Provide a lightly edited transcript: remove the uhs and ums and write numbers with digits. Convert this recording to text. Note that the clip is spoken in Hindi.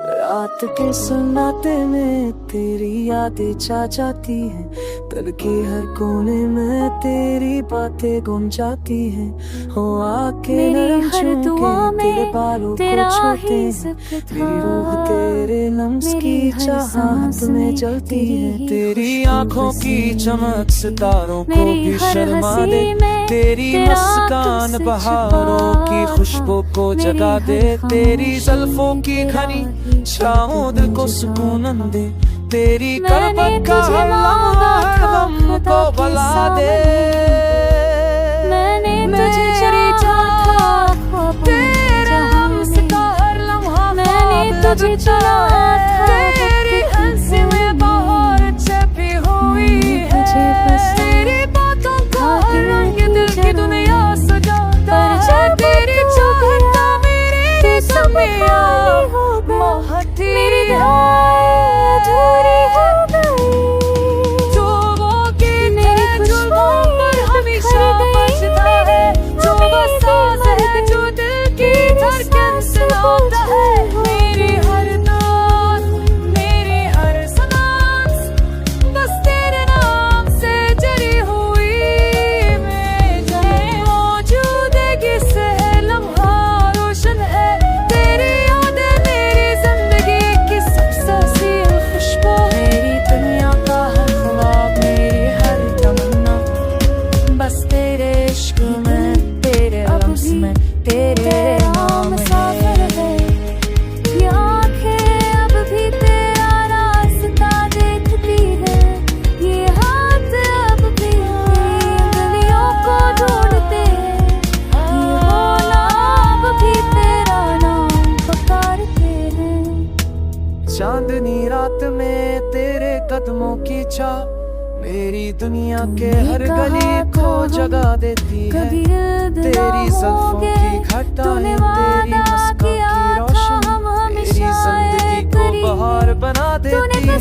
रात के सन्नाटे में तेरी यादें छा जाती है, दिल के हर कोने में तेरी बातें गुम जाती है। हो आके नरम छूके तेरे बालों को छूते हैं, मेरी रूह तेरे लम्स की चाहत में जलती है। तेरी आंखों की चमक सितारों को भी शर्मा दे, तेरी मुस्कान बहारों की खुशबू को जगा दे, तेरी जुल्फों की घनी छाँव दिल को सुकून दे, तेरी करवट का हर लम्हा को बला दे। मैंने तुझे चाहा तेरे हमसे का हर लम्हा, मैंने तुझे चाहा तेरी हंसी में बाहर छपी हुई है, तेरी बातों का हर रंग दिल की दुनिया सजाता है, तेरी चाहता मेरी समिया मोहती अधूरी हो गई, जो वो गीत है जो पर हमेशा बजता है, जो वो साज है जो दिल की धड़कन सुनाता है। मेरी हर नाच मेरी हर सांस बस तेरे नाम से जरी हुई, मैं जाने मौजूदगी से लम्हा रोशन है, तेरी यादें मेरी जिंदगी की सबसे हसीन खुशबू, मेरी दुनिया का हर ख्वाब मेरी हर तमन्ना बस तेरे इश्क में तेरे लम्स में तेरे नाम मुसाफिर है। ये आँखें अब भी तेरा रास्ता देखती है, ये हाथ अब भी तेरी उंगलियों को ढूंढते हैं, ये होना अब भी तेरा नाम पुकारते हैं। चांदनी रात में तेरे कदमों की छाप मेरी दुनिया के हर गली को जगा देती है, तेरी जुल्फों की घटाएं तेरी मुस्कान की रोशनी मेरी जिंदगी को बहार बना देती है।